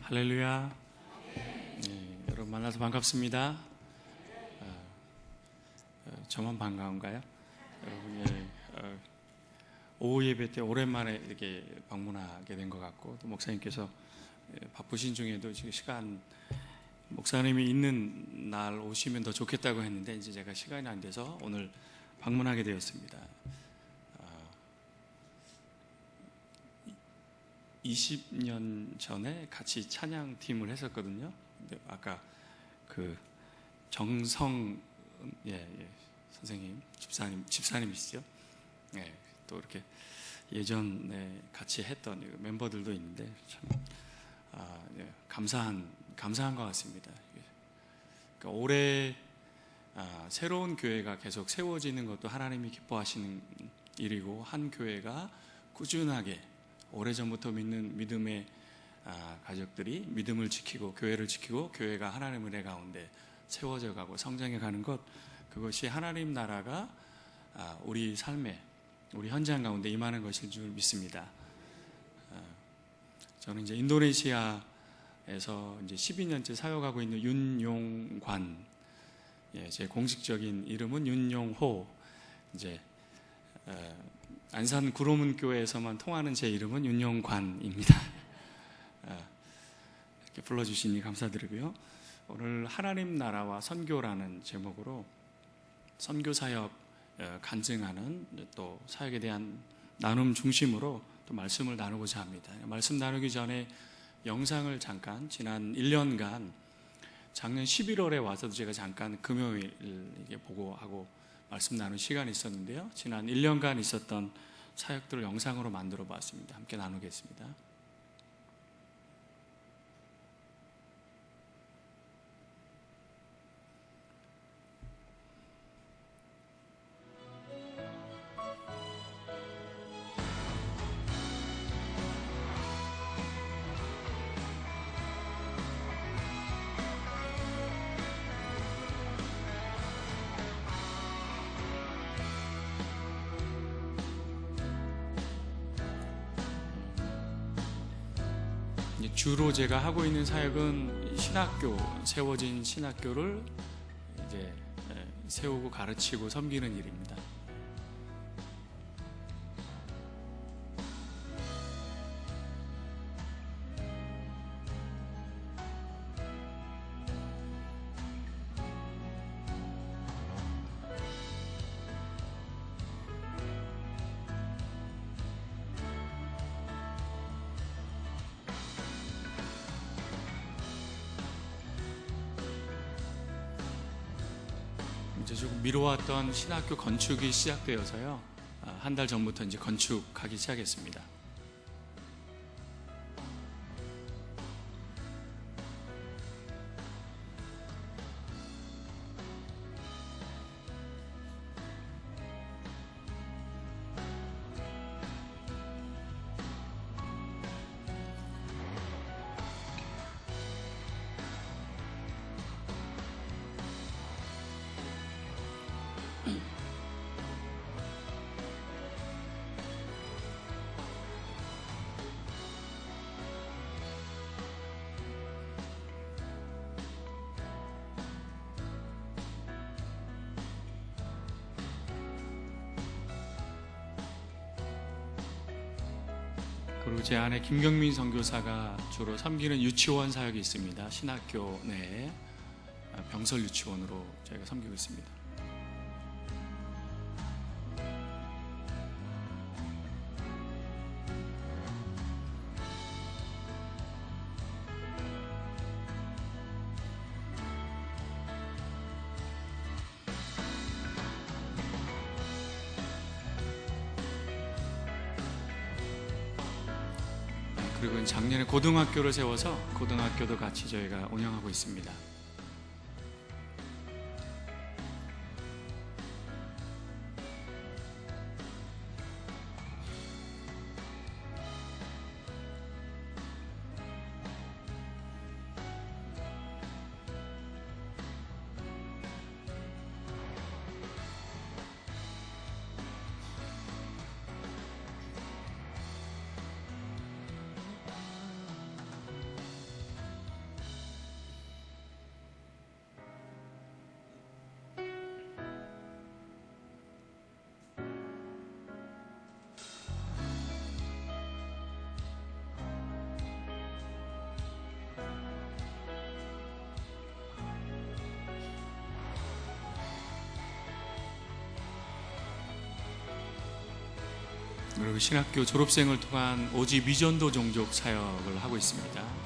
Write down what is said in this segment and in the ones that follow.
할렐루야. 여러분 만나서 반갑습니다. 저만 반가운가요? 여러분, 오후 예배 때 오랜만에 이렇게 방문하게 된 것 같고, 또 목사님께서 바쁘신 중에도 지금 시간, 목사님이 있는 날 오시면 더 좋겠다고 했는데 이제 제가 시간이 안 돼서 오늘 방문하게 되었습니다. 20년 전에 같이 찬양팀을 했었거든요. 근데 아까 그 정성 선생님, 집사님이시죠? 또 이렇게 예전에 같이 했던 멤버들도 있는데 참 감사한 것 같습니다. 그러니까 올해 새로운 교회가 계속 세워지는 것도 하나님이 기뻐하시는 일이고, 한 교회가 꾸준하게 오래전부터 믿는 믿음의 가족들이 믿음을 지키고 교회를 지키고 교회가 하나님의 은혜 가운데 세워져 가고 성장해 가는 것, 그것이 하나님 나라가 우리 삶에, 우리 현장 가운데 임하는 것일 줄 믿습니다. 저는 이제 인도네시아에서 이제 12년째 사역하고 있는 윤용관, 제 공식적인 이름은 윤용호, 이제 안산 구로문 교회에서만 통하는 제 이름은 윤용관입니다. 이렇게 불러주시니 감사드리고요. 오늘 하나님 나라와 선교라는 제목으로 선교 사역 간증하는 또 사역에 대한 나눔 중심으로 또 말씀을 나누고자 합니다. 말씀 나누기 전에 영상을 잠깐, 지난 1년간 작년 11월에 와서도 제가 잠깐 금요일 이게 보고 하고 말씀 나눈 시간이 있었는데요. 지난 1년간 있었던 사역들을 영상으로 만들어 봤습니다. 함께 나누겠습니다. 주로 제가 하고 있는 사역은 신학교, 세워진 신학교를 이제 세우고 가르치고 섬기는 일입니다. 이제 조금 미뤄왔던 신학교 건축이 시작되어서요. 한 달 전부터 이제 건축하기 시작했습니다. 그리고 제 안에 김경민 선교사가 주로 섬기는 유치원 사역이 있습니다. 신학교 내에 병설 유치원으로 저희가 섬기고 있습니다. 그리고 작년에 고등학교를 세워서 고등학교도 같이 저희가 운영하고 있습니다. 그리고 신학교 졸업생을 통한 오지 미전도 종족 사역을 하고 있습니다.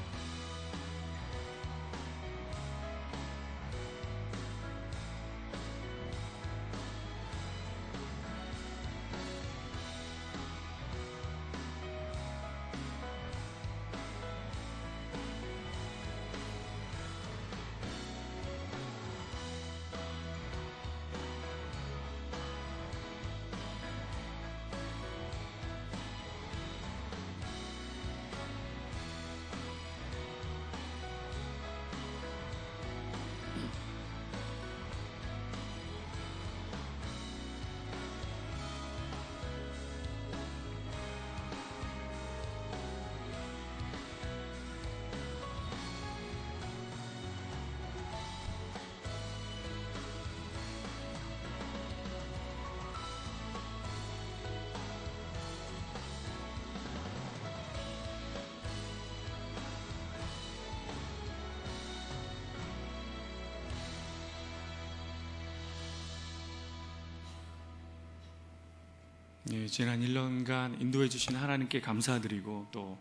지난 1년간 인도해 주신 하나님께 감사드리고, 또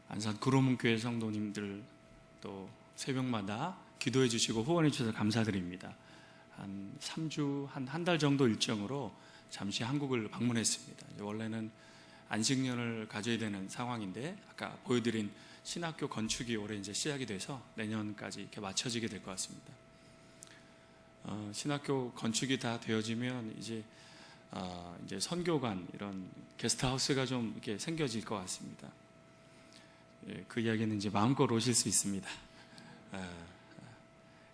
안산 구로문교회 성도님들 또 새벽마다 기도해 주시고 후원해 주셔서 감사드립니다. 한 3주, 한 달 정도 일정으로 잠시 한국을 방문했습니다. 원래는 안식년을 가져야 되는 상황인데, 아까 보여드린 신학교 건축이 올해 이제 시작이 돼서 내년까지 이렇게 맞춰지게 될 것 같습니다. 신학교 건축이 다 되어지면 이제 선교관, 이런 게스트하우스가 좀 이렇게 생겨질 것 같습니다. 그 이야기는 이제 마음껏 오실 수 있습니다.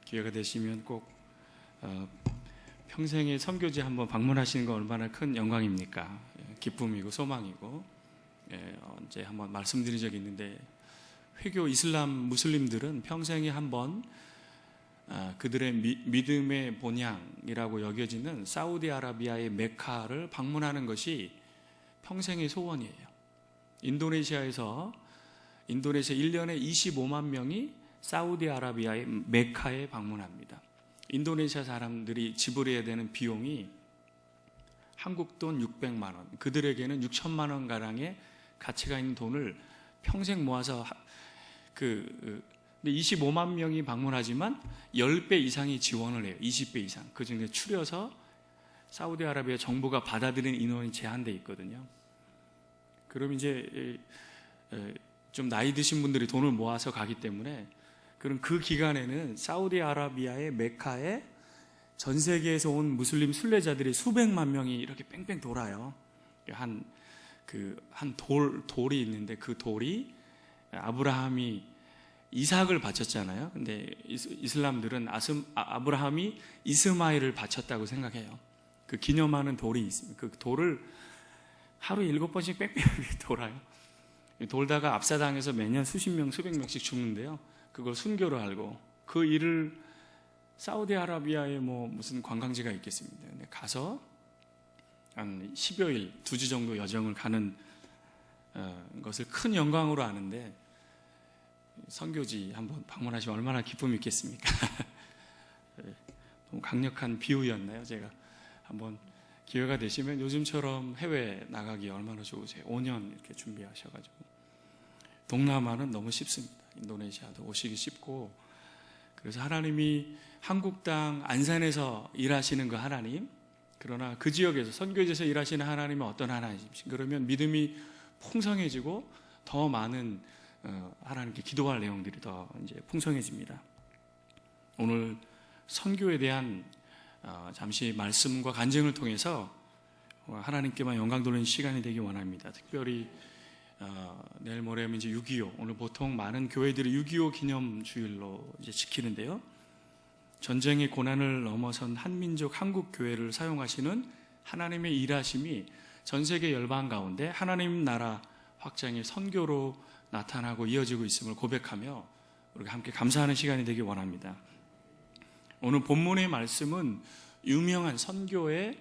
기회가 되시면 꼭 평생에 선교지 한번 방문하시는 건 얼마나 큰 영광입니까? 기쁨이고 소망이고. 언제 한번 말씀드린 적이 있는데, 회교 이슬람 무슬림들은 평생에 한번 그들의 믿음의 본향이라고 여겨지는 사우디아라비아의 메카를 방문하는 것이 평생의 소원이에요. 인도네시아 1년에 25만 명이 사우디아라비아의 메카에 방문합니다. 인도네시아 사람들이 지불해야 되는 비용이 한국 돈 600만 원, 그들에게는 6천만 원 가량의 가치가 있는 돈을 평생 모아서 근데 25만 명이 방문하지만 10배 이상이 지원을 해요. 20배 이상. 그 중에 추려서 사우디아라비아 정부가 받아들이는 인원이 제한되어 있거든요. 그럼 이제 좀 나이 드신 분들이 돈을 모아서 가기 때문에, 그럼 그 기간에는 사우디아라비아의 메카에 전 세계에서 온 무슬림 순례자들이 수백만 명이 이렇게 뺑뺑 돌아요. 돌이 있는데, 그 돌이 아브라함이 이삭을 바쳤잖아요. 근데 이슬람들은 아브라함이 이스마엘을 바쳤다고 생각해요. 그 기념하는 돌이 있습니다. 그 돌을 하루에 7번씩 빽빽하게 돌아요. 돌다가 압사당해서 매년 수십 명, 수백 명씩 죽는데요. 그걸 순교로 알고 그 일을 사우디아라비아에 무슨 관광지가 있겠습니다. 근데 가서 한 10여일, 2주 정도 여정을 가는 것을 큰 영광으로 아는데, 선교지 한번 방문하시면 얼마나 기쁨이 있겠습니까? 너무 강력한 비유였나요? 제가 한번 기회가 되시면 요즘처럼 해외 나가기 얼마나 좋으세요? 5년 이렇게 준비하셔가지고. 동남아는 너무 쉽습니다. 인도네시아도 오시기 쉽고. 그래서 하나님이 한국 땅 안산에서 일하시는 그 하나님, 그러나 그 지역에서 선교지에서 일하시는 하나님은 어떤 하나님이십니까? 그러면 믿음이 풍성해지고 더 많은 하나님께 기도할 내용들이 더 이제 풍성해집니다. 오늘 선교에 대한 잠시 말씀과 간증을 통해서 하나님께만 영광 돌리는 시간이 되기 원합니다. 특별히 내일 모레면 이제 6.25, 오늘 보통 많은 교회들이 6.25 기념 주일로 이제 지키는데요. 전쟁의 고난을 넘어선 한민족 한국 교회를 사용하시는 하나님의 일하심이 전 세계 열방 가운데 하나님 나라 확장의 선교로 나타나고 이어지고 있음을 고백하며 우리가 함께 감사하는 시간이 되기 원합니다. 오늘 본문의 말씀은 유명한 선교의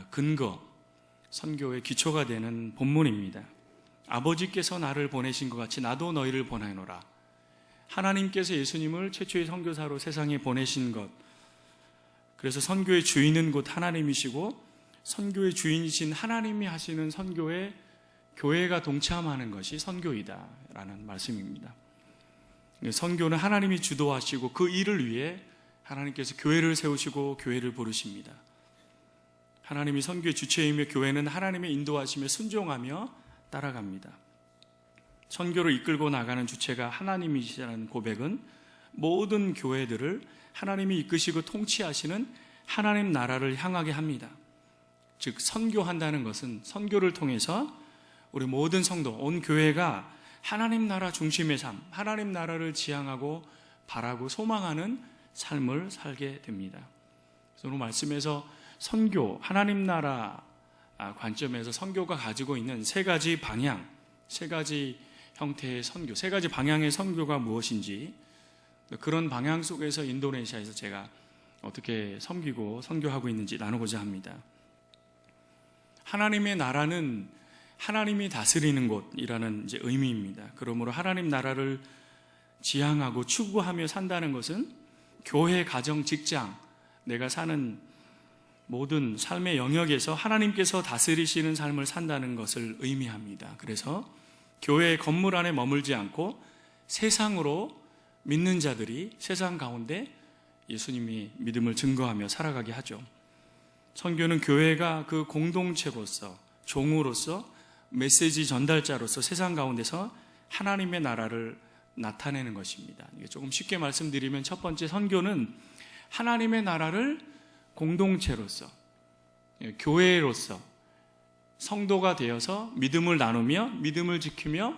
근거, 선교의 기초가 되는 본문입니다. 아버지께서 나를 보내신 것 같이 나도 너희를 보내노라. 하나님께서 예수님을 최초의 선교사로 세상에 보내신 것, 그래서 선교의 주인은 곧 하나님이시고 선교의 주인이신 하나님이 하시는 선교에 교회가 동참하는 것이 선교이다라는 말씀입니다. 선교는 하나님이 주도하시고 그 일을 위해 하나님께서 교회를 세우시고 교회를 부르십니다. 하나님이 선교의 주체이며 교회는 하나님의 인도하심에 순종하며 따라갑니다. 선교를 이끌고 나가는 주체가 하나님이시라는 고백은 모든 교회들을 하나님이 이끄시고 통치하시는 하나님 나라를 향하게 합니다. 즉 선교한다는 것은 선교를 통해서 우리 모든 성도, 온 교회가 하나님 나라 중심의 삶, 하나님 나라를 지향하고 바라고 소망하는 삶을 살게 됩니다. 그래서 오늘 말씀에서 선교, 하나님 나라 관점에서 선교가 가지고 있는 세 가지 방향, 세 가지 형태의 선교, 세 가지 방향의 선교가 무엇인지, 그런 방향 속에서 인도네시아에서 제가 어떻게 섬기고 선교하고 있는지 나누고자 합니다. 하나님의 나라는 하나님이 다스리는 곳이라는 이제 의미입니다. 그러므로 하나님 나라를 지향하고 추구하며 산다는 것은 교회, 가정, 직장, 내가 사는 모든 삶의 영역에서 하나님께서 다스리시는 삶을 산다는 것을 의미합니다. 그래서 교회의 건물 안에 머물지 않고 세상으로 믿는 자들이 세상 가운데 예수님이 믿음을 증거하며 살아가게 하죠. 선교는 교회가 그 공동체로서, 종으로서, 메시지 전달자로서 세상 가운데서 하나님의 나라를 나타내는 것입니다. 조금 쉽게 말씀드리면 첫 번째, 선교는 하나님의 나라를 공동체로서, 교회로서 성도가 되어서 믿음을 나누며 믿음을 지키며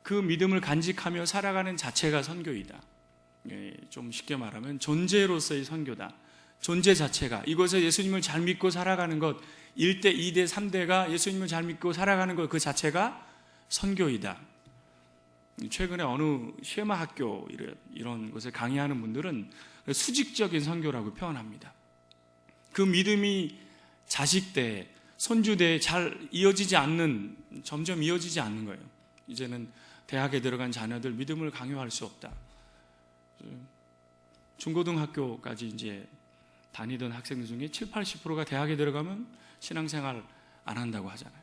그 믿음을 간직하며 살아가는 자체가 선교이다. 좀 쉽게 말하면 존재로서의 선교다. 존재 자체가, 이곳에 예수님을 잘 믿고 살아가는 것, 1대, 2대, 3대가 예수님을 잘 믿고 살아가는 것, 그 자체가 선교이다. 최근에 어느 쉐마 학교 이런 곳에 강의하는 분들은 수직적인 선교라고 표현합니다. 그 믿음이 자식대, 손주대에 잘 이어지지 않는, 점점 이어지지 않는 거예요. 이제는 대학에 들어간 자녀들 믿음을 강요할 수 없다. 중고등학교까지 이제 다니던 학생들 중에 7, 80%가 대학에 들어가면 신앙생활 안 한다고 하잖아요.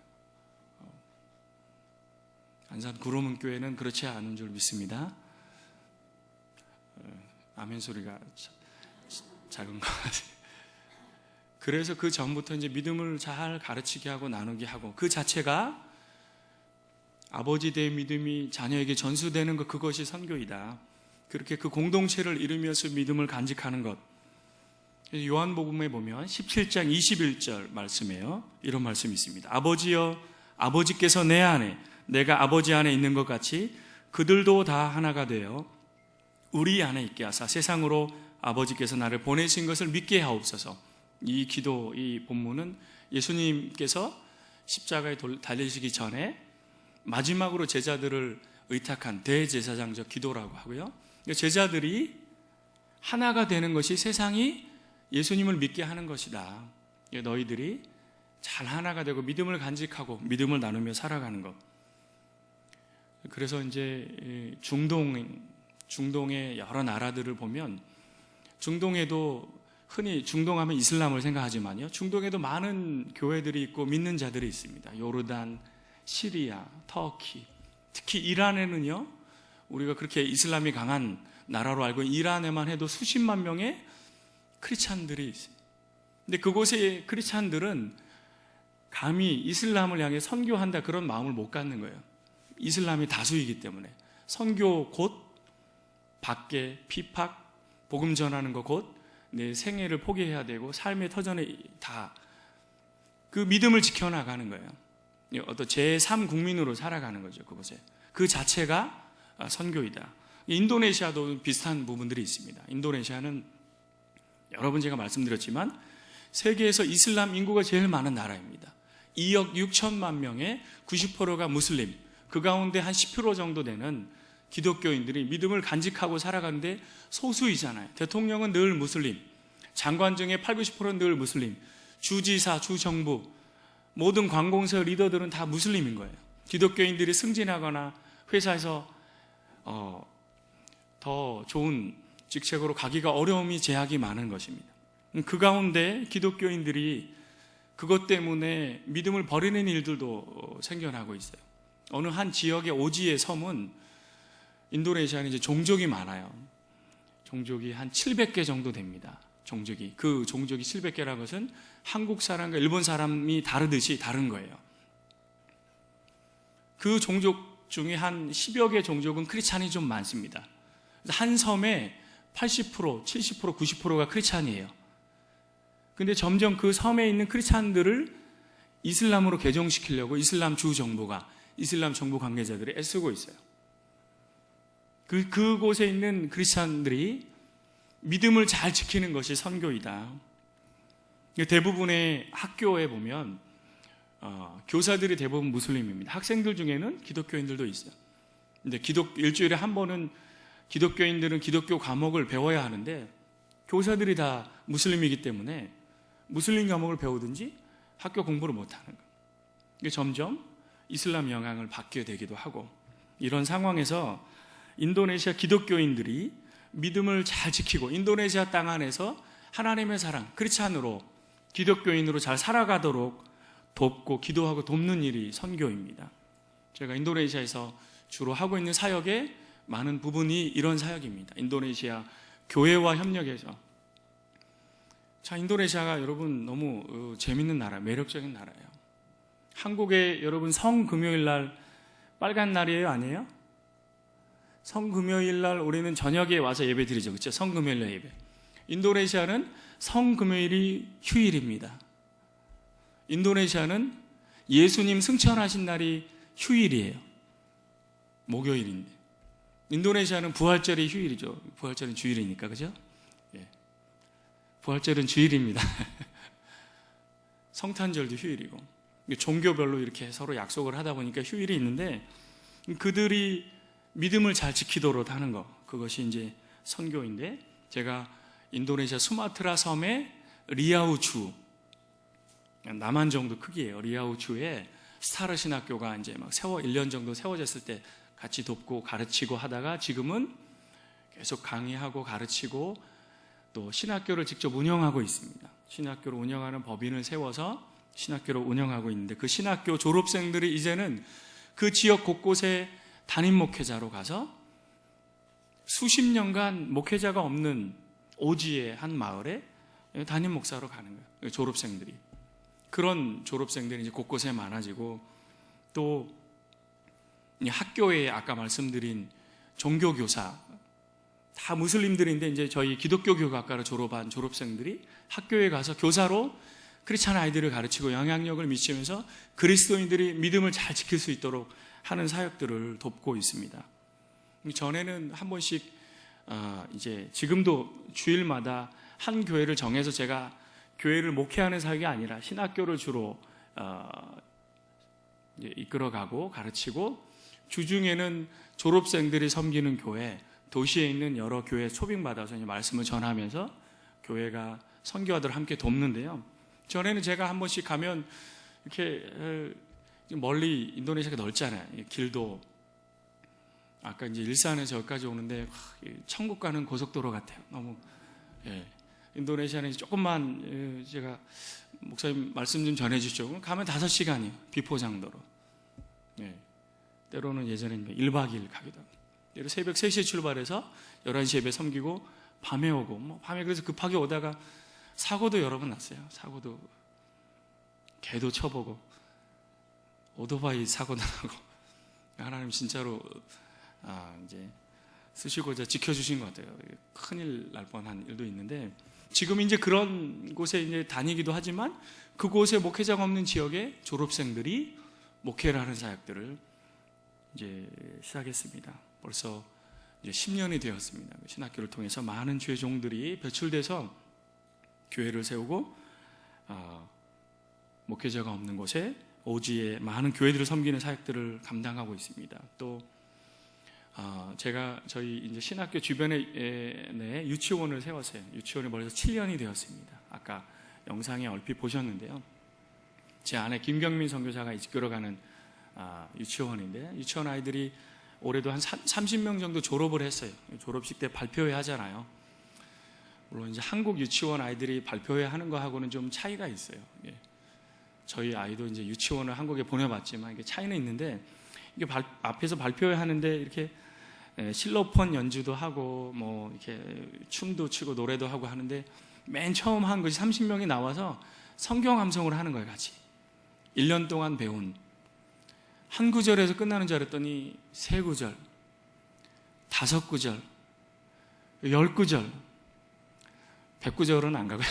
안산 구로문교회는 그렇지 않은 줄 믿습니다. 아멘 소리가 작은 것 같아요. 그래서 그 전부터 이제 믿음을 잘 가르치게 하고 나누게 하고, 그 자체가 아버지 대의 믿음이 자녀에게 전수되는 것, 그것이 선교이다. 그렇게 그 공동체를 이루면서 믿음을 간직하는 것. 요한복음에 보면 17장 21절 말씀이에요. 이런 말씀이 있습니다. 아버지여, 아버지께서 내 안에, 내가 아버지 안에 있는 것 같이 그들도 다 하나가 되어 우리 안에 있게 하사 세상으로 아버지께서 나를 보내신 것을 믿게 하옵소서. 이 기도, 이 본문은 예수님께서 십자가에 달리시기 전에 마지막으로 제자들을 의탁한 대제사장적 기도라고 하고요. 제자들이 하나가 되는 것이 세상이 예수님을 믿게 하는 것이다. 너희들이 잘 하나가 되고 믿음을 간직하고 믿음을 나누며 살아가는 것. 그래서 이제 중동의 여러 나라들을 보면, 중동에도 흔히 중동하면 이슬람을 생각하지만요, 중동에도 많은 교회들이 있고 믿는 자들이 있습니다. 요르단, 시리아, 터키, 특히 이란에는요, 우리가 그렇게 이슬람이 강한 나라로 알고 있는 이란에만 해도 수십만 명의 크리스찬들이 있어요. 근데 그곳의 크리스찬들은 감히 이슬람을 향해 선교한다 그런 마음을 못 갖는 거예요. 이슬람이 다수이기 때문에. 선교 곧 밖에 피팍, 복음 전하는 거 곧 내 생애를 포기해야 되고 삶의 터전에 다 그 믿음을 지켜나가는 거예요. 어떤 제3국민으로 살아가는 거죠. 그곳에. 그 자체가 선교이다. 인도네시아도 비슷한 부분들이 있습니다. 인도네시아는 여러 번 제가 말씀드렸지만 세계에서 이슬람 인구가 제일 많은 나라입니다. 2억 6천만 명의 90%가 무슬림, 그 가운데 한 10% 정도 되는 기독교인들이 믿음을 간직하고 살아가는데 소수이잖아요. 대통령은 늘 무슬림, 장관 중에 8, 90%는 늘 무슬림, 주지사, 주정부, 모든 관공서 리더들은 다 무슬림인 거예요. 기독교인들이 승진하거나 회사에서 더 좋은 직책으로 가기가 어려움이 제약이 많은 것입니다. 그 가운데 기독교인들이 그것 때문에 믿음을 버리는 일들도 생겨나고 있어요. 어느 한 지역의 오지의 섬은 인도네시아는 이제 종족이 많아요. 종족이 한 700개 정도 됩니다. 종족이. 그 종족이 700개라는 것은 한국 사람과 일본 사람이 다르듯이 다른 거예요. 그 종족 중에 한 10여 개 종족은 크리스찬이 좀 많습니다. 한 섬에 80%, 70%, 90%가 크리스찬이에요. 근데 점점 그 섬에 있는 크리스찬들을 이슬람으로 개종시키려고 이슬람 주 정부가, 이슬람 정부 관계자들이 애쓰고 있어요. 그곳에 있는 크리스찬들이 믿음을 잘 지키는 것이 선교이다. 대부분의 학교에 보면 교사들이 대부분 무슬림입니다. 학생들 중에는 기독교인들도 있어요. 근데 일주일에 한 번은 기독교인들은 기독교 과목을 배워야 하는데 교사들이 다 무슬림이기 때문에 무슬림 과목을 배우든지 학교 공부를 못하는 거예요. 이게 점점 이슬람 영향을 받게 되기도 하고, 이런 상황에서 인도네시아 기독교인들이 믿음을 잘 지키고 인도네시아 땅 안에서 하나님의 사랑, 크리스찬으로 기독교인으로 잘 살아가도록 돕고 기도하고 돕는 일이 선교입니다. 제가 인도네시아에서 주로 하고 있는 사역의 많은 부분이 이런 사역입니다. 인도네시아 교회와 협력해서. 자, 인도네시아가 여러분 너무 재밌는 나라, 매력적인 나라예요. 한국에 여러분 성금요일 날 빨간 날이에요, 아니에요? 성금요일 날 우리는 저녁에 와서 예배 드리죠, 그렇죠? 성금요일 날 예배. 인도네시아는 성금요일이 휴일입니다. 인도네시아는 예수님 승천하신 날이 휴일이에요. 목요일인데. 인도네시아는 부활절이 휴일이죠. 부활절은 주일이니까, 그죠? 예. 부활절은 주일입니다. 성탄절도 휴일이고. 종교별로 이렇게 서로 약속을 하다 보니까 휴일이 있는데, 그들이 믿음을 잘 지키도록 하는 것, 그것이 이제 선교인데, 제가 인도네시아 수마트라 섬의 리아우주, 남한 정도 크기예요. 리아우주에 스타르 신학교가 이제 막 1년 정도 세워졌을 때 같이 돕고 가르치고 하다가 지금은 계속 강의하고 가르치고 또 신학교를 직접 운영하고 있습니다. 신학교를 운영하는 법인을 세워서 신학교를 운영하고 있는데, 그 신학교 졸업생들이 이제는 그 지역 곳곳에 담임 목회자로 가서 수십 년간 목회자가 없는 오지의 한 마을에 담임 목사로 가는 거예요. 졸업생들이. 그런 졸업생들이 이제 곳곳에 많아지고, 또 학교에 아까 말씀드린 종교교사, 다 무슬림들인데 이제 저희 기독교 교육학과를 졸업한 졸업생들이 학교에 가서 교사로 크리스찬 아이들을 가르치고 영향력을 미치면서 그리스도인들이 믿음을 잘 지킬 수 있도록 하는 사역들을 돕고 있습니다. 전에는 한 번씩 이제 지금도 주일마다 한 교회를 정해서 제가 교회를 목회하는 사역이 아니라 신학교를 주로 이끌어가고 가르치고, 주중에는 졸업생들이 섬기는 교회, 도시에 있는 여러 교회 초빙받아서 말씀을 전하면서 교회가 선교하도록 함께 돕는데요. 전에는 제가 한 번씩 가면 이렇게 멀리, 인도네시아가 넓잖아요. 길도 아까 이제 일산에서 여기까지 오는데 천국 가는 고속도로 같아요. 너무. 예. 인도네시아는 조금만, 제가 목사님 말씀 좀 전해주시죠. 가면 5시간이에요. 비포장도로. 예. 때로는 예전에는 1박 2일 가기도 하고. 예를 새벽 3시에 출발해서 11시 예배 섬기고 밤에 오고, 밤에 그래서 급하게 오다가 사고도 여러 번 났어요. 사고도, 개도 쳐보고, 오토바이 사고 나고. 하나님 진짜로, 이제 쓰시고자 지켜주신 것 같아요. 큰일 날 뻔한 일도 있는데, 지금 이제 그런 곳에 이제 다니기도 하지만, 그곳에 목회자가 없는 지역에 졸업생들이 목회를 하는 사역들을 이제 시작했습니다. 벌써 이제 10년이 되었습니다. 신학교를 통해서 많은 주의 종들이 배출돼서 교회를 세우고, 목회자가 없는 곳에 오지의 많은 교회들을 섬기는 사역들을 감당하고 있습니다. 또 제가 저희 이제 신학교 주변에 유치원을 세웠어요. 유치원이 벌써 7년이 되었습니다. 아까 영상에 얼핏 보셨는데요. 제 아내 김경민 선교사가 이끌어가는 유치원인데, 유치원 아이들이 올해도 한 30명 정도 졸업을 했어요. 졸업식 때 발표회 하잖아요. 물론 이제 한국 유치원 아이들이 발표회 하는 거하고는 좀 차이가 있어요. 예. 저희 아이도 이제 유치원을 한국에 보내봤지만 이게 차이는 있는데, 이게 앞에서 발표하는데 이렇게 실로폰 연주도 하고 뭐 이렇게 춤도 추고 노래도 하고 하는데, 맨 처음 한 것이 30명이 나와서 성경 암송을 하는 거예요. 같이 1년 동안 배운, 한 구절에서 끝나는 줄 알았더니 3구절, 5구절, 10구절, 100구절은 안 가고요.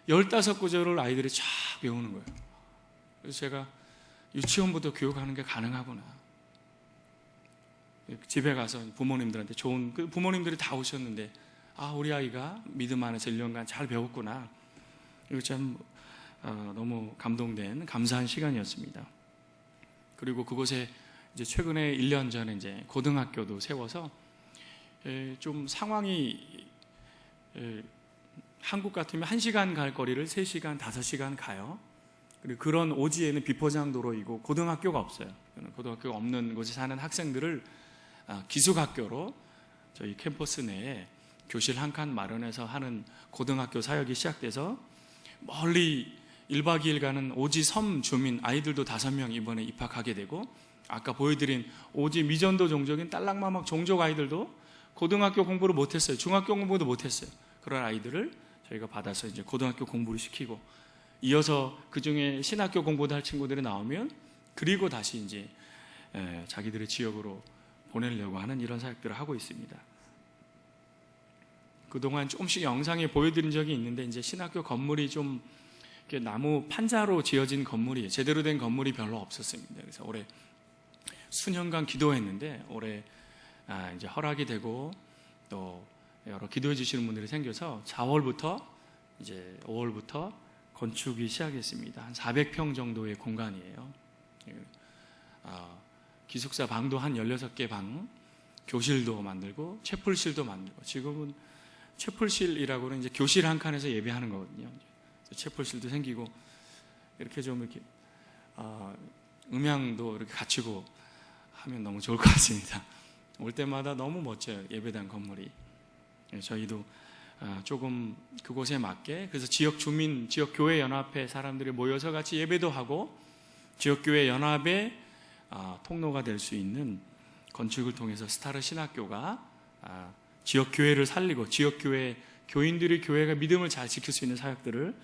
15구절을 아이들이 쫙 배우는 거예요. 그래서 제가 유치원부터 교육하는 게 가능하구나. 집에 가서 부모님들한테 그 부모님들이 다 오셨는데, 우리 아이가 믿음 안에서 1년간 잘 배웠구나. 이거 참 너무 감동된 감사한 시간이었습니다. 그리고 그곳에 이제 최근에 1년 전에 이제 고등학교도 세워서 좀 상황이 한국 같으면 1시간 갈 거리를 3시간, 5시간 가요. 그리고 그런 오지에는 비포장도로이고 고등학교가 없어요. 고등학교가 없는 곳에 사는 학생들을 기숙학교로 저희 캠퍼스 내에 교실 한 칸 마련해서 하는 고등학교 사역이 시작돼서, 멀리 1박 2일 가는 오지 섬 주민 아이들도 5명 이번에 입학하게 되고, 아까 보여드린 오지 미전도 종족인 딸랑마막 종족 아이들도 고등학교 공부를 못했어요. 중학교 공부도 못했어요. 그런 아이들을 저희가 받아서 이제 고등학교 공부를 시키고, 이어서 그 중에 신학교 공부도 할 친구들이 나오면 그리고 다시 이제 자기들의 지역으로 보내려고 하는 이런 사역들을 하고 있습니다. 그동안 조금씩 영상에 보여드린 적이 있는데, 이제 신학교 건물이 좀 이렇게 나무 판자로 지어진 건물이에요. 제대로 된 건물이 별로 없었습니다. 그래서 올해 수년간 기도했는데, 올해 이제 허락이 되고 또 여러 기도해 주시는 분들이 생겨서 4월부터 이제 5월부터 건축이 시작했습니다. 한 400평 정도의 공간이에요. 기숙사 방도 한 16개 방, 교실도 만들고 채플실도 만들고, 지금은 채플실이라고는 이제 교실 한 칸에서 예배하는 거거든요. 채플실도 생기고, 이렇게 좀 이렇게 음향도 이렇게 갖추고 하면 너무 좋을 것 같습니다. 올 때마다 너무 멋져요, 예배당 건물이. 저희도 조금 그곳에 맞게, 그래서 지역 주민, 지역 교회 연합회 사람들이 모여서 같이 예배도 하고, 지역 교회 연합의 통로가 될 수 있는 건축을 통해서 스타르 신학교가 지역 교회를 살리고, 지역 교회 교인들이 교회가 믿음을 잘 지킬 수 있는 사역들을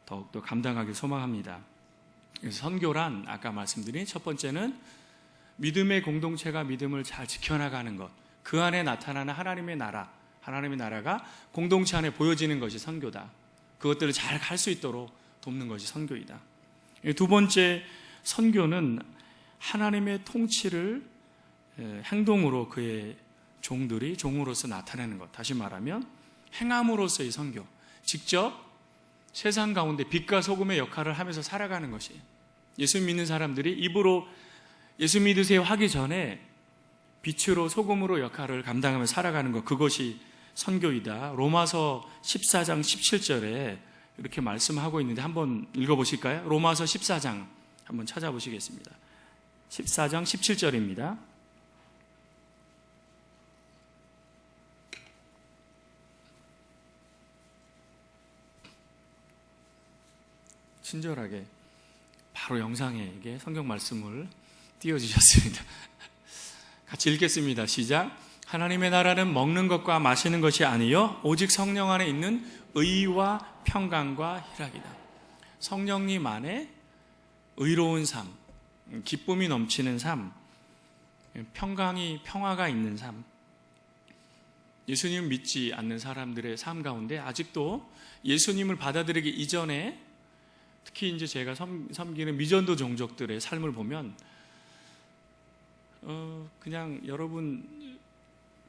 더욱더 감당하길 소망합니다. 그래서 선교란 아까 말씀드린 첫 번째는 믿음의 공동체가 믿음을 잘 지켜나가는 것, 그 안에 나타나는 하나님의 나라가 공동체 안에 보여지는 것이 선교다. 그것들을 잘 갈 수 있도록 돕는 것이 선교이다. 두 번째, 선교는 하나님의 통치를 행동으로 그의 종들이 종으로서 나타내는 것, 다시 말하면 행함으로서의 선교, 직접 세상 가운데 빛과 소금의 역할을 하면서 살아가는 것이에요. 예수 믿는 사람들이 입으로 예수 믿으세요 하기 전에 빛으로 소금으로 역할을 감당하며 살아가는 것, 그것이 선교이다. 로마서 14장 17절에 이렇게 말씀하고 있는데 한번 읽어보실까요? 로마서 14장 한번 찾아보시겠습니다. 14장 17절입니다. 친절하게 바로 영상에 이게 성경 말씀을 띄워주셨습니다. 같이 읽겠습니다. 시작. 하나님의 나라는 먹는 것과 마시는 것이 아니요 오직 성령 안에 있는 의와 평강과 희락이다. 성령님 안에 의로운 삶, 기쁨이 넘치는 삶, 평화가 있는 삶. 예수님을 믿지 않는 사람들의 삶 가운데 아직도 예수님을 받아들이기 이전에, 특히 이제 제가 섬기는 미전도 종족들의 삶을 보면 그냥 여러분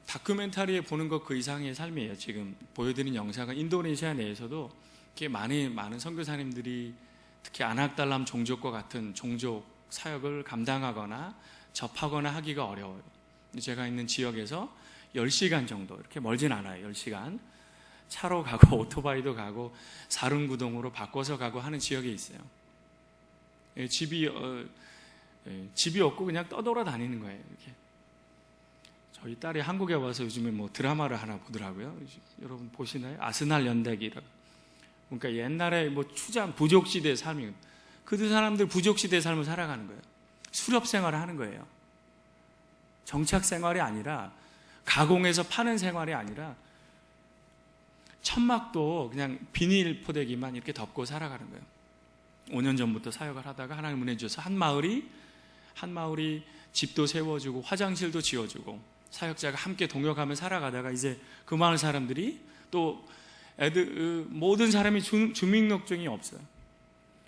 다큐멘터리에 보는 것 그 이상의 삶이에요. 지금 보여드린 영상은 인도네시아 내에서도 이렇게 많은 선교사님들이 특히 아낙달람 종족과 같은 종족 사역을 감당하거나 접하거나 하기가 어려워요. 제가 있는 지역에서 10시간 정도, 이렇게 멀진 않아요. 10시간 차로 가고 오토바이도 가고 사륜구동으로 바꿔서 가고 하는 지역에 있어요. 집이 없고 그냥 떠돌아다니는 거예요. 이렇게. 저희 딸이 한국에 와서 요즘에 뭐 드라마를 하나 보더라고요. 여러분 보시나요? 아스날 연대기라고. 그러니까 옛날에 뭐 추장 부족지대 삶이, 그 두 사람들 부족시대의 삶을 살아가는 거예요. 수렵 생활을 하는 거예요. 정착 생활이 아니라, 가공해서 파는 생활이 아니라, 천막도 그냥 비닐 포대기만 이렇게 덮고 살아가는 거예요. 5년 전부터 사역을 하다가 하나님 은혜 주셔서 한 마을이 집도 세워주고 화장실도 지어주고 사역자가 함께 동역하며 살아가다가 이제 그 마을 사람들이 또 모든 사람이 주민등록증이 없어요.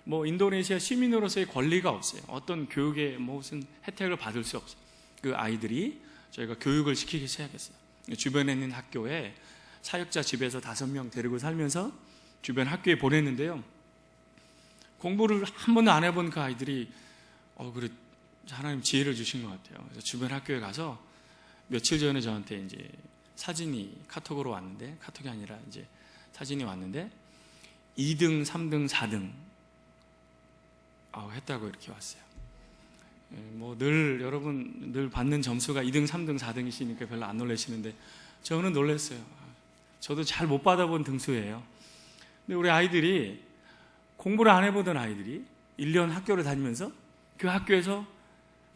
뭐 인도네시아 시민으로서의 권리가 없어요. 어떤 교육의 무슨 혜택을 받을 수 없어요. 그 아이들이 저희가 교육을 시키기 시작했어요. 주변에 있는 학교에 사역자 집에서 5명 데리고 살면서 주변 학교에 보냈는데요. 공부를 한 번도 안 해본 그 아이들이 그래, 하나님 지혜를 주신 것 같아요. 그래서 주변 학교에 가서 며칠 전에 저한테 이제 사진이 카톡으로 왔는데, 카톡이 아니라 이제 사진이 왔는데 2등, 3등, 4등 했다고 이렇게 왔어요. 뭐 여러분 늘 받는 점수가 2등, 3등, 4등이시니까 별로 안 놀라시는데 저는 놀랐어요. 저도 잘 못 받아본 등수예요. 근데 우리 아이들이 공부를 안 해보던 아이들이 1년 학교를 다니면서 그 학교에서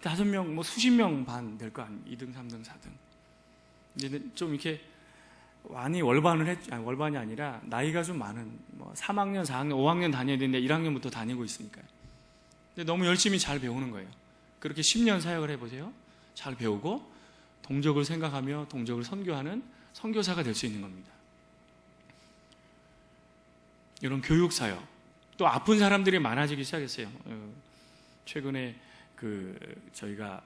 5명, 뭐 수십 명 반 될 거 아니에요. 2등, 3등, 4등. 이제 좀 이렇게 많이 월반이 아니라 나이가 좀 많은, 뭐 3학년, 4학년, 5학년 다녀야 되는데 1학년부터 다니고 있으니까요. 근데 너무 열심히 잘 배우는 거예요. 그렇게 10년 사역을 해보세요. 잘 배우고 동족을 생각하며 동족을 선교하는 선교사가 될 수 있는 겁니다. 이런 교육사역, 또 아픈 사람들이 많아지기 시작했어요. 최근에 저희가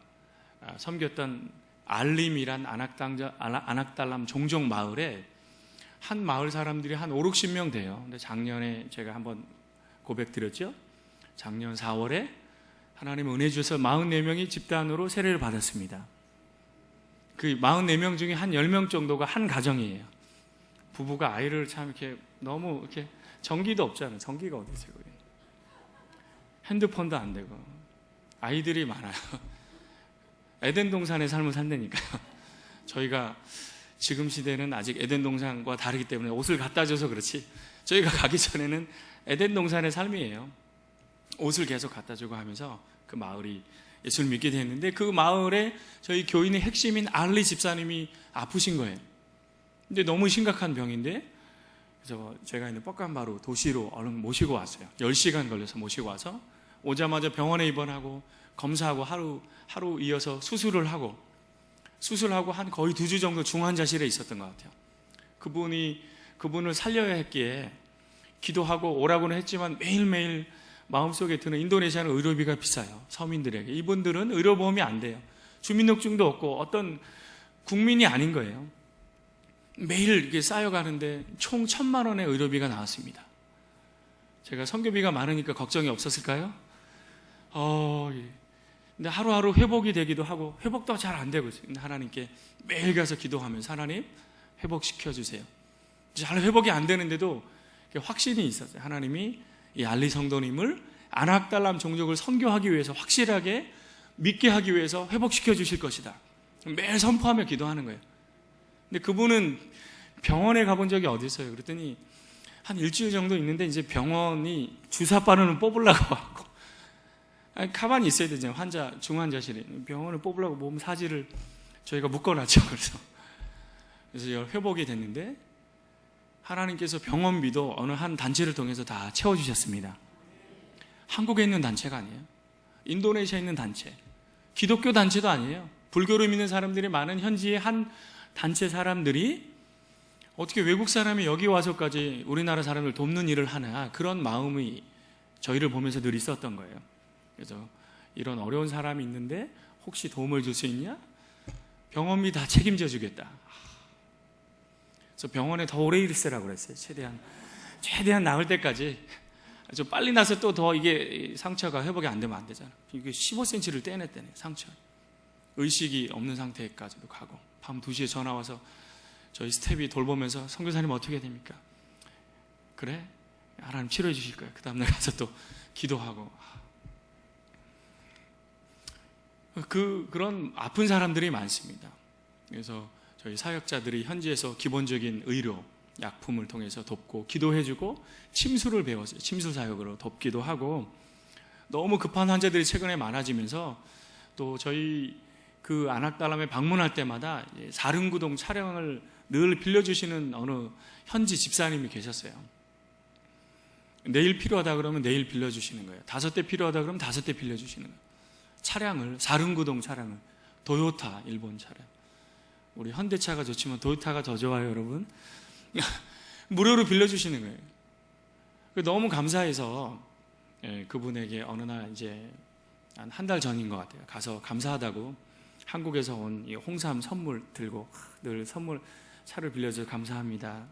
섬겼던 알림이란 아낙달람 종족 마을에 한 마을 사람들이 한 5, 60명 돼요. 근데 작년에 제가 한번 고백드렸죠. 작년 4월에 하나님 은혜 주셔서 44명이 집단으로 세례를 받았습니다. 그 44명 중에 한 10명 정도가 한 가정이에요. 부부가 아이를 참 이렇게 너무 이렇게 전기도 없잖아요. 전기가 어디 있어요? 핸드폰도 안 되고 아이들이 많아요. 에덴 동산의 삶을 산다니까요. 저희가 지금 시대는 아직 에덴 동산과 다르기 때문에 옷을 갖다 줘서 그렇지, 저희가 가기 전에는 에덴 동산의 삶이에요. 옷을 계속 갖다 주고 하면서 그 마을이 예수를 믿게 됐는데, 그 마을에 저희 교인의 핵심인 알리 집사님이 아프신 거예요. 근데 너무 심각한 병인데, 그래서 제가 있는 뻑간바루 도시로 얼른 모시고 왔어요. 10시간 걸려서 모시고 와서 오자마자 병원에 입원하고 검사하고 하루 이어서 수술을 하고 한 거의 2주 정도 중환자실에 있었던 것 같아요. 그분을 살려야 했기에 기도하고 오라고는 했지만 매일매일 마음속에 드는, 인도네시아는 의료비가 비싸요. 서민들에게. 이분들은 의료보험이 안 돼요. 주민등록증도 없고 어떤 국민이 아닌 거예요. 매일 이렇게 쌓여가는데 총 1,000만 원의 의료비가 나왔습니다. 제가 선교비가 많으니까 걱정이 없었을까요? 근데 하루하루 회복이 되기도 하고 회복도 잘 안 되고 있어요. 하나님께 매일 가서 기도하면서 하나님 회복시켜 주세요. 잘 회복이 안 되는데도 확신이 있었어요. 하나님이 이 알리 성도님을 아낙달람 종족을 선교하기 위해서, 확실하게 믿게 하기 위해서 회복시켜 주실 것이다. 매일 선포하며 기도하는 거예요. 근데 그분은 병원에 가본 적이 어디 있어요? 그랬더니 한 일주일 정도 있는데 이제 병원이 주사 바늘을 뽑으려고 하고, 가만히 있어야 되잖아요. 중환자실에. 병원을 뽑으려고 몸 사지를 저희가 묶어놨죠. 그래서 회복이 됐는데 하나님께서 병원비도 어느 한 단체를 통해서 다 채워주셨습니다. 한국에 있는 단체가 아니에요. 인도네시아에 있는 단체, 기독교 단체도 아니에요. 불교를 믿는 사람들이 많은 현지의 한 단체 사람들이 어떻게 외국 사람이 여기 와서까지 우리나라 사람을 돕는 일을 하나, 그런 마음이 저희를 보면서 늘 있었던 거예요. 그래서 이런 어려운 사람이 있는데 혹시 도움을 줄 수 있냐? 병원비 다 책임져 주겠다. 그래서 병원에 더 오래 있으라고 그랬어요. 최대한 나을 때까지. 좀 빨리 나서 또 더 이게 상처가 회복이 안 되면 안 되잖아. 이게 15cm를 떼냈다네, 상처. 의식이 없는 상태까지도 가고, 밤 2시에 전화 와서 저희 스텝이 돌보면서 선교사님 어떻게 됩니까? 그래? 하나님 치료해 주실 거야. 그 다음날 가서 또 기도하고. 그런 아픈 사람들이 많습니다. 그래서 저희 사역자들이 현지에서 기본적인 의료, 약품을 통해서 돕고 기도해주고 침수를 배웠어요. 침수 사역으로 돕기도 하고, 너무 급한 환자들이 최근에 많아지면서 또 저희 그 안악달람에 방문할 때마다 사륜구동 차량을 늘 빌려주시는 어느 현지 집사님이 계셨어요. 내일 필요하다 그러면 내일 빌려주시는 거예요. 5대 필요하다 그러면 5대 빌려주시는 거예요. 차량을, 사륜구동 차량을. 도요타, 일본 차량. 우리 현대차가 좋지만 도요타가 더 좋아요, 여러분. 무료로 빌려주시는 거예요. 너무 감사해서 그분에게 어느 날 이제 한 달 전인 것 같아요. 가서 감사하다고 한국에서 온 이 홍삼 선물 들고 늘 선물 차를 빌려줘서 감사합니다.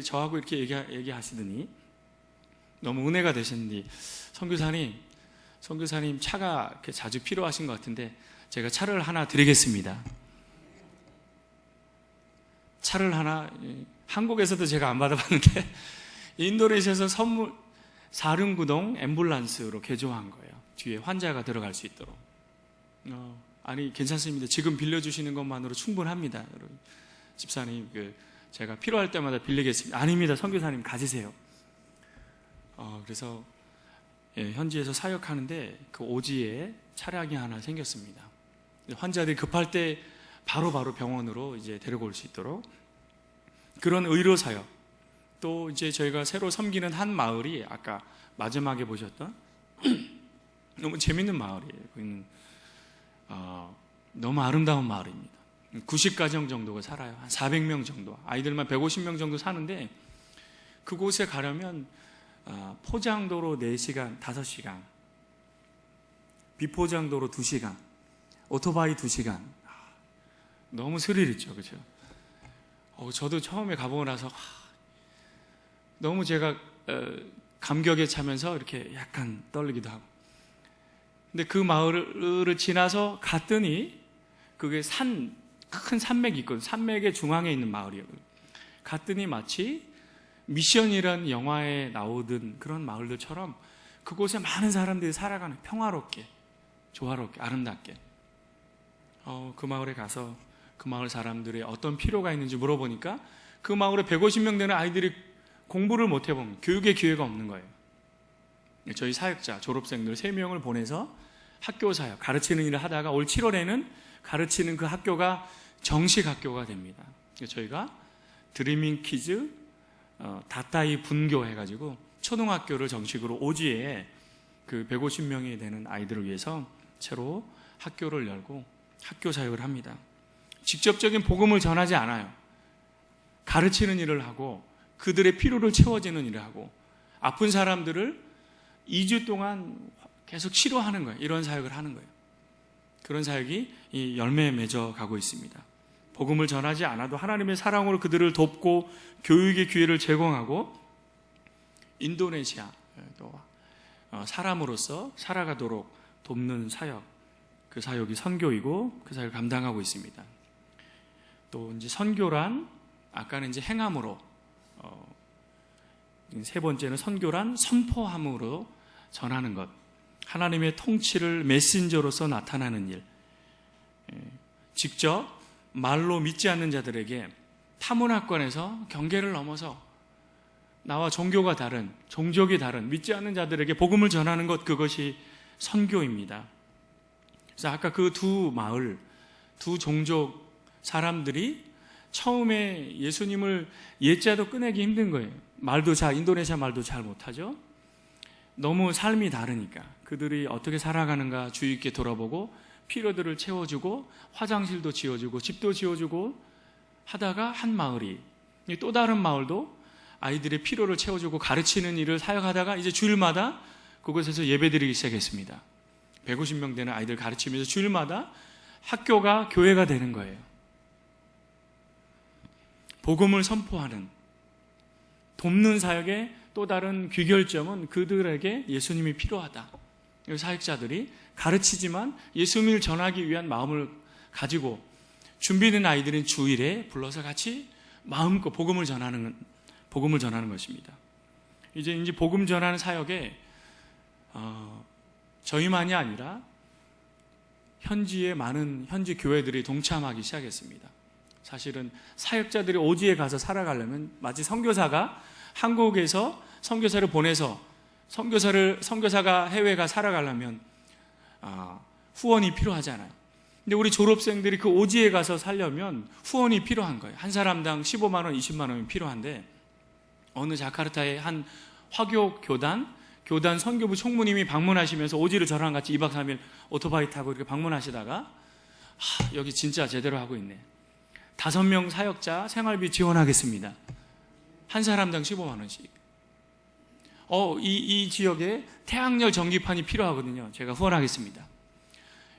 저하고 이렇게 얘기하시더니 너무 은혜가 되셨는데 선교사님 차가 이렇게 자주 필요하신 것 같은데 제가 차를 하나 드리겠습니다. 차를 하나, 한국에서도 제가 안 받아봤는데 인도네시아에서 선물 사륜구동 앰뷸런스로 개조한 거예요. 뒤에 환자가 들어갈 수 있도록. 아니 괜찮습니다. 지금 빌려주시는 것만으로 충분합니다. 여러분. 집사님 제가 필요할 때마다 빌리겠습니다. 아닙니다. 선교사님 가지세요. 그래서 현지에서 사역하는데 그 오지에 차량이 하나 생겼습니다. 환자들이 급할 때 바로바로 병원으로 이제 데려올 수 있도록 그런 의료 사역. 또 이제 저희가 새로 섬기는 한 마을이 아까 마지막에 보셨던 너무 재밌는 마을이에요. 거기는 너무 아름다운 마을입니다. 90가정 정도가 살아요. 한 400명 정도. 아이들만 150명 정도 사는데 그곳에 가려면 포장도로 4시간, 5시간, 비포장도로 2시간, 오토바이 2시간. 너무 스릴 있죠, 그렇죠? 저도 처음에 가보고 나서 너무 제가 감격에 차면서 이렇게 약간 떨리기도 하고. 근데 그 마을을 지나서 갔더니 그게 큰 산맥이 있거든요. 산맥의 중앙에 있는 마을이에요. 갔더니 마치 미션이라는 영화에 나오던 그런 마을들처럼 그곳에 많은 사람들이 살아가는 평화롭게, 조화롭게, 아름답게. 그 마을에 가서 그 마을 사람들의 어떤 필요가 있는지 물어보니까 그 마을에 150명 되는 아이들이 공부를 못 해본 교육의 기회가 없는 거예요. 저희 사역자, 졸업생들 3명을 보내서 학교 사역, 가르치는 일을 하다가 올 7월에는 가르치는 그 학교가 정식 학교가 됩니다. 저희가 드리밍 키즈 다따이 분교 해가지고 초등학교를 정식으로 오지에 그 150명이 되는 아이들을 위해서 새로 학교를 열고 학교 사역을 합니다. 직접적인 복음을 전하지 않아요. 가르치는 일을 하고 그들의 필요를 채워주는 일을 하고 아픈 사람들을 2주 동안 계속 치료하는 거예요. 이런 사역을 하는 거예요. 그런 사역이 이 열매에 맺어 가고 있습니다. 복음을 전하지 않아도 하나님의 사랑으로 그들을 돕고 교육의 기회를 제공하고 인도네시아 또 사람으로서 살아가도록 돕는 사역, 그 사역이 선교이고 그 사역을 감당하고 있습니다. 또 이제 선교란 아까는 이제 행함으로, 세 번째는 선교란 선포함으로 전하는 것, 하나님의 통치를 메신저로서 나타나는 일, 직접 말로 믿지 않는 자들에게 타문화권에서 경계를 넘어서 나와 종교가 다른, 종족이 다른 믿지 않는 자들에게 복음을 전하는 것, 그것이 선교입니다. 그래서 아까 그 두 마을, 두 종족 사람들이 처음에 예수님을 예자도 꺼내기 힘든 거예요. 인도네시아 말도 잘 못하죠. 너무 삶이 다르니까 그들이 어떻게 살아가는가 주의 있게 돌아보고 필요들을 채워주고 화장실도 지어주고 집도 지어주고 하다가 한 마을이, 또 다른 마을도 아이들의 필요를 채워주고 가르치는 일을 사역하다가 이제 주일마다 그곳에서 예배드리기 시작했습니다. 150명 되는 아이들 가르치면서 주일마다 학교가 교회가 되는 거예요. 복음을 선포하는, 돕는 사역의 또 다른 귀결점은 그들에게 예수님이 필요하다. 사역자들이 가르치지만 예수님을 전하기 위한 마음을 가지고 준비된 아이들은 주일에 불러서 같이 마음껏 복음을 전하는 것입니다. 이제 복음 전하는 사역에 저희만이 아니라 현지의 많은 현지 교회들이 동참하기 시작했습니다. 사실은 사역자들이 오지에 가서 살아가려면 마치 선교사가 한국에서 선교사를 보내서 선교사가 해외가 살아가려면 후원이 필요하잖아요. 근데 우리 졸업생들이 그 오지에 가서 살려면 후원이 필요한 거예요. 한 사람당 15만 원, 20만 원이 필요한데, 어느 자카르타의 한 화교 교단 선교부 총무님이 방문하시면서 오지를 저랑 같이 2박 3일 오토바이 타고 이렇게 방문하시다가, 여기 진짜 제대로 하고 있네. 5명 사역자 생활비 지원하겠습니다. 한 사람당 15만 원씩. 이 지역에 태양열 전기판이 필요하거든요. 제가 후원하겠습니다.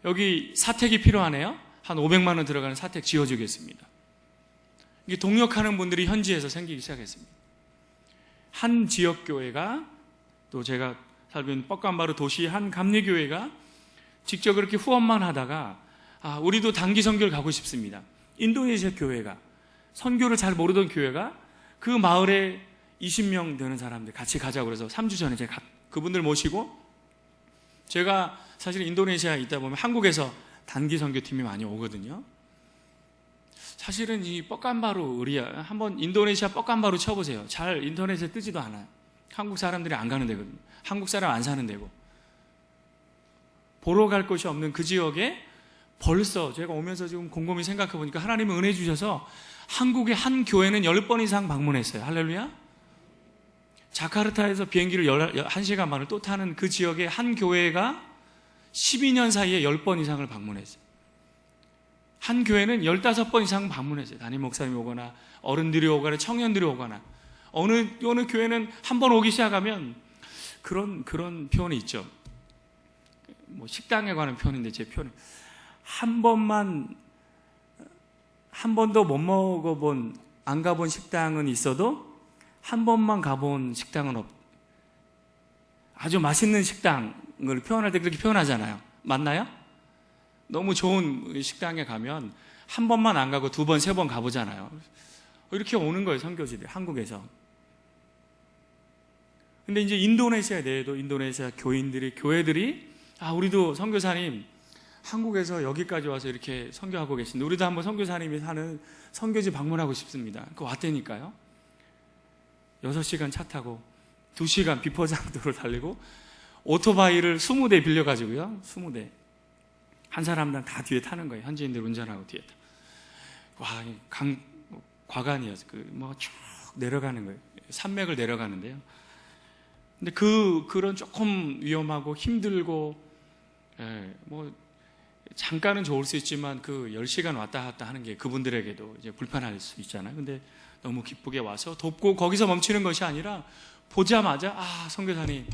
여기 사택이 필요하네요. 한 500만 원 들어가는 사택 지어주겠습니다. 이게 동역하는 분들이 현지에서 생기기 시작했습니다. 한 지역교회가, 또 제가 살고 있는 뻑간바루 도시 한 감리교회가 직접 그렇게 후원만 하다가, 우리도 단기 선교를 가고 싶습니다. 인도네시아 교회가, 선교를 잘 모르던 교회가 그 마을에 20명 되는 사람들 같이 가자고 그래서 3주 전에 제가 그분들 모시고, 제가 사실 인도네시아에 있다 보면 한국에서 단기 선교팀이 많이 오거든요. 사실은 이 뻑간바루 의리야, 한번 인도네시아 뻑간바루 쳐보세요. 잘 인터넷에 뜨지도 않아요. 한국 사람들이 안 가는 데거든요. 한국 사람 안 사는 데고, 보러 갈 곳이 없는 그 지역에 벌써 제가 오면서 지금 곰곰이 생각해 보니까 하나님은 은혜 주셔서 한국의 한 교회는 10번 이상 방문했어요. 할렐루야. 자카르타에서 비행기를 1시간 반을 또 타는 그 지역의 한 교회가 12년 사이에 10번 이상을 방문했어요. 한 교회는 15번 이상 방문했어요. 담임 목사님이 오거나 어른들이 오거나 청년들이 오거나. 어느 교회는 한 번 오기 시작하면 그런 표현이 있죠. 뭐 식당에 관한 표현인데, 제 표현이 한 번도 못 먹어본, 안 가본 식당은 있어도 한 번만 가본 식당은 아주 맛있는 식당을 표현할 때 그렇게 표현하잖아요. 맞나요? 너무 좋은 식당에 가면 한 번만 안 가고 2번, 3번 가보잖아요. 이렇게 오는 거예요, 선교지들이, 한국에서. 근데 이제 인도네시아 내에도 인도네시아 교회들이 우리도 선교사님 한국에서 여기까지 와서 이렇게 선교하고 계신데 우리도 한번 선교사님이 사는 선교지 방문하고 싶습니다. 그 왔다니까요. 6시간 차 타고 2시간 비포장도로 달리고 오토바이를 20대 빌려가지고요. 20대. 한 사람당 다 뒤에 타는 거예요. 현지인들 운전하고 뒤에 타. 과간이었어요. 쭉 내려가는 거예요. 산맥을 내려가는데요. 근데 그런 조금 위험하고 힘들고, 잠깐은 좋을 수 있지만 그 10시간 왔다 갔다 하는 게 그분들에게도 이제 불편할 수 있잖아요. 근데 너무 기쁘게 와서 돕고, 거기서 멈추는 것이 아니라 보자마자 선교사님,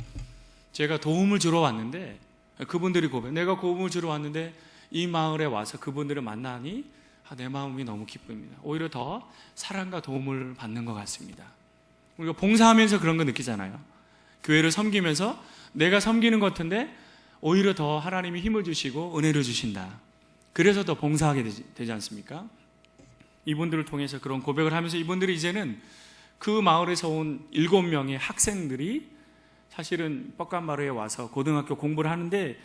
제가 도움을 주러 왔는데, 그분들이 내가 도움을 주러 왔는데 이 마을에 와서 그분들을 만나니 내 마음이 너무 기쁩니다. 오히려 더 사랑과 도움을 받는 것 같습니다. 우리가 봉사하면서 그런 거 느끼잖아요. 교회를 섬기면서 내가 섬기는 것 같은데 오히려 더 하나님이 힘을 주시고 은혜를 주신다. 그래서 더 봉사하게 되지 않습니까? 이분들을 통해서 그런 고백을 하면서 이분들이 이제는 그 마을에서 온 7명의 학생들이 사실은 뻑간바루에 와서 고등학교 공부를 하는데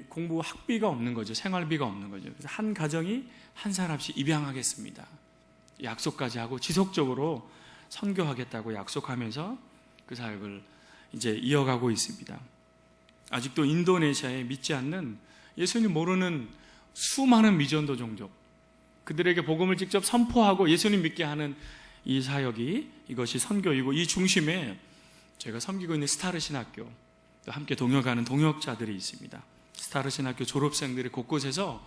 공부 학비가 없는 거죠. 생활비가 없는 거죠. 그래서 한 가정이 한 사람씩 입양하겠습니다. 약속까지 하고 지속적으로 선교하겠다고 약속하면서 그 사역을 이제 이어가고 있습니다. 아직도 인도네시아에 믿지 않는, 예수님 모르는 수많은 미전도 종족, 그들에게 복음을 직접 선포하고 예수님 믿게 하는 이 사역이, 이것이 선교이고, 이 중심에 제가 섬기고 있는 스타르 신학교, 또 함께 동역하는 동역자들이 있습니다. 스타르 신학교 졸업생들이 곳곳에서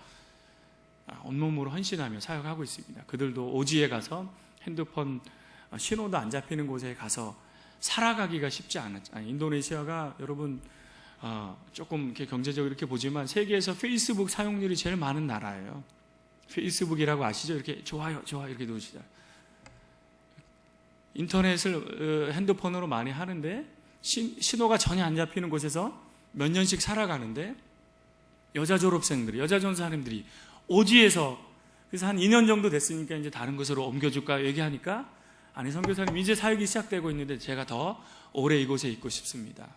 온몸으로 헌신하며 사역하고 있습니다. 그들도 오지에 가서 핸드폰 신호도 안 잡히는 곳에 가서 살아가기가 쉽지 않았죠. 인도네시아가 여러분 조금 이렇게 경제적으로 이렇게 보지만 세계에서 페이스북 사용률이 제일 많은 나라예요. 페이스북이라고 아시죠? 이렇게 좋아요 이렇게 누르시잖아요. 인터넷을 핸드폰으로 많이 하는데 신호가 전혀 안 잡히는 곳에서 몇 년씩 살아가는데 여자 졸업생들이, 여자 전사님들이 오지에서, 그래서 한 2년 정도 됐으니까 이제 다른 곳으로 옮겨줄까 얘기하니까, 아니 선교사님 이제 사역이 시작되고 있는데 제가 더 오래 이곳에 있고 싶습니다.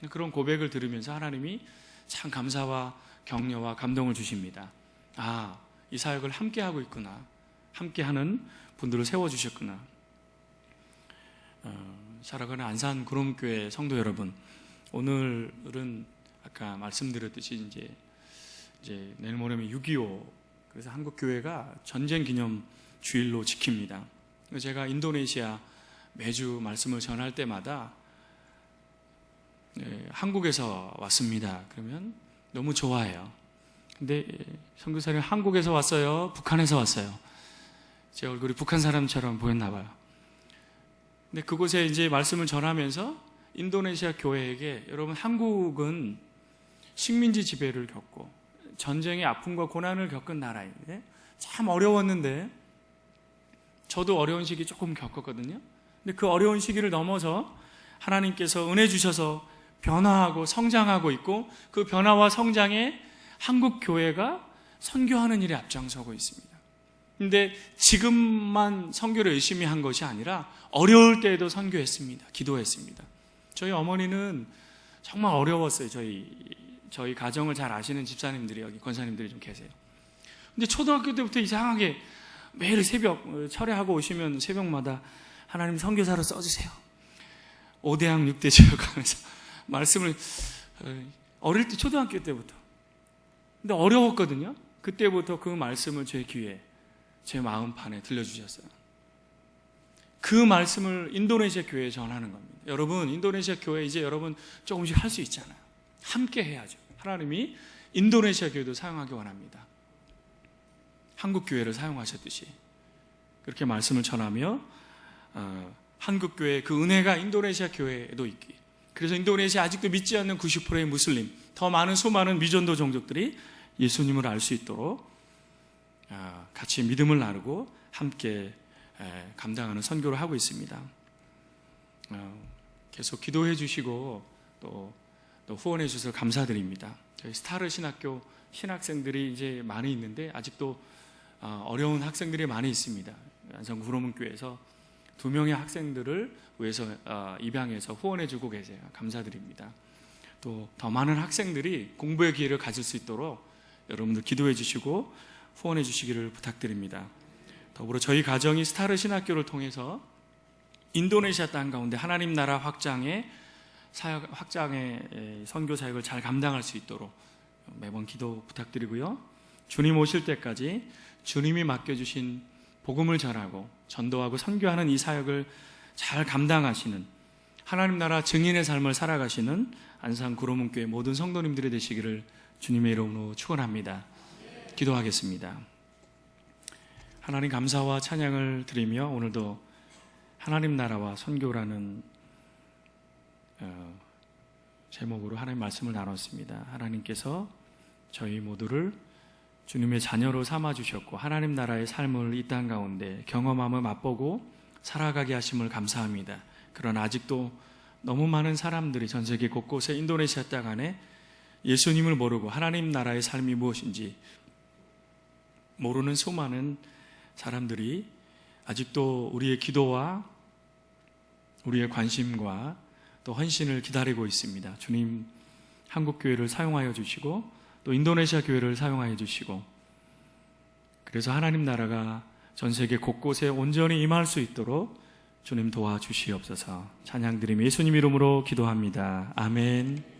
그런 고백을 들으면서 하나님이 참 감사와 격려와 감동을 주십니다. 이 사역을 함께 하고 있구나, 함께 하는 분들을 세워주셨구나. 살아가는 안산 구름교회 성도 여러분, 오늘은 아까 말씀드렸듯이 이제 내일 모레면 6.25, 그래서 한국 교회가 전쟁 기념 주일로 지킵니다. 제가 인도네시아 매주 말씀을 전할 때마다 한국에서 왔습니다. 그러면 너무 좋아해요. 근데 선교사님 한국에서 왔어요? 북한에서 왔어요? 제 얼굴이 북한 사람처럼 보였나 봐요. 근데 그곳에 이제 말씀을 전하면서 인도네시아 교회에게, 여러분 한국은 식민지 지배를 겪고 전쟁의 아픔과 고난을 겪은 나라인데 참 어려웠는데, 저도 어려운 시기 조금 겪었거든요. 근데 그 어려운 시기를 넘어서 하나님께서 은혜 주셔서 변화하고 성장하고 있고, 그 변화와 성장에 한국 교회가 선교하는 일에 앞장서고 있습니다. 근데 지금만 선교를 열심히 한 것이 아니라 어려울 때에도 선교했습니다. 기도했습니다. 저희 어머니는 정말 어려웠어요. 저희 가정을 잘 아시는 집사님들이, 여기 권사님들이 좀 계세요. 근데 초등학교 때부터 이상하게 매일 새벽 철회하고 오시면 새벽마다 하나님 선교사로 써주세요. 5대양 6대지역 하면서 말씀을, 어릴 때 초등학교 때부터. 근데 어려웠거든요. 그때부터 그 말씀을 제 귀에, 제 마음판에 들려주셨어요. 그 말씀을 인도네시아 교회에 전하는 겁니다. 여러분, 인도네시아 교회 이제 여러분 조금씩 할 수 있잖아요. 함께 해야죠. 하나님이 인도네시아 교회도 사용하기 원합니다. 한국 교회를 사용하셨듯이 그렇게 말씀을 전하며 한국 교회 그 은혜가 인도네시아 교회에도 있기. 그래서 인도네시아 아직도 믿지 않는 90%의 무슬림, 더 많은 수많은 미전도 종족들이 예수님을 알 수 있도록 같이 믿음을 나누고 함께 감당하는 선교를 하고 있습니다. 계속 기도해 주시고 또 후원해 주셔서 감사드립니다. 저희 스타르 신학교 신학생들이 이제 많이 있는데 아직도 어려운 학생들이 많이 있습니다. 안산 구로문교회에서 2명의 학생들을 위해서 입양해서 후원해 주고 계세요. 감사드립니다. 또 더 많은 학생들이 공부의 기회를 가질 수 있도록 여러분들 기도해 주시고 후원해 주시기를 부탁드립니다. 더불어 저희 가정이 스타르 신학교를 통해서 인도네시아 땅 가운데 하나님 나라 확장의 선교 사역을 잘 감당할 수 있도록 매번 기도 부탁드리고요. 주님 오실 때까지 주님이 맡겨주신 복음을 전하고 전도하고 선교하는 이 사역을 잘 감당하시는 하나님 나라 증인의 삶을 살아가시는 안산 구로문교회 모든 성도님들이 되시기를 주님의 이름으로 축원합니다. 기도하겠습니다. 하나님 감사와 찬양을 드리며 오늘도 하나님 나라와 선교라는 제목으로 하나님 말씀을 나눴습니다. 하나님께서 저희 모두를 주님의 자녀로 삼아주셨고 하나님 나라의 삶을 이 땅 가운데 경험함을 맛보고 살아가게 하심을 감사합니다. 그러나 아직도 너무 많은 사람들이 전 세계 곳곳에 인도네시아 땅 안에 예수님을 모르고 하나님 나라의 삶이 무엇인지 모르는 수많은 사람들이 아직도 우리의 기도와 우리의 관심과 또 헌신을 기다리고 있습니다. 주님, 한국교회를 사용하여 주시고 또 인도네시아 교회를 사용하여 주시고, 그래서 하나님 나라가 전 세계 곳곳에 온전히 임할 수 있도록 주님 도와주시옵소서. 찬양드리며 예수님 이름으로 기도합니다. 아멘.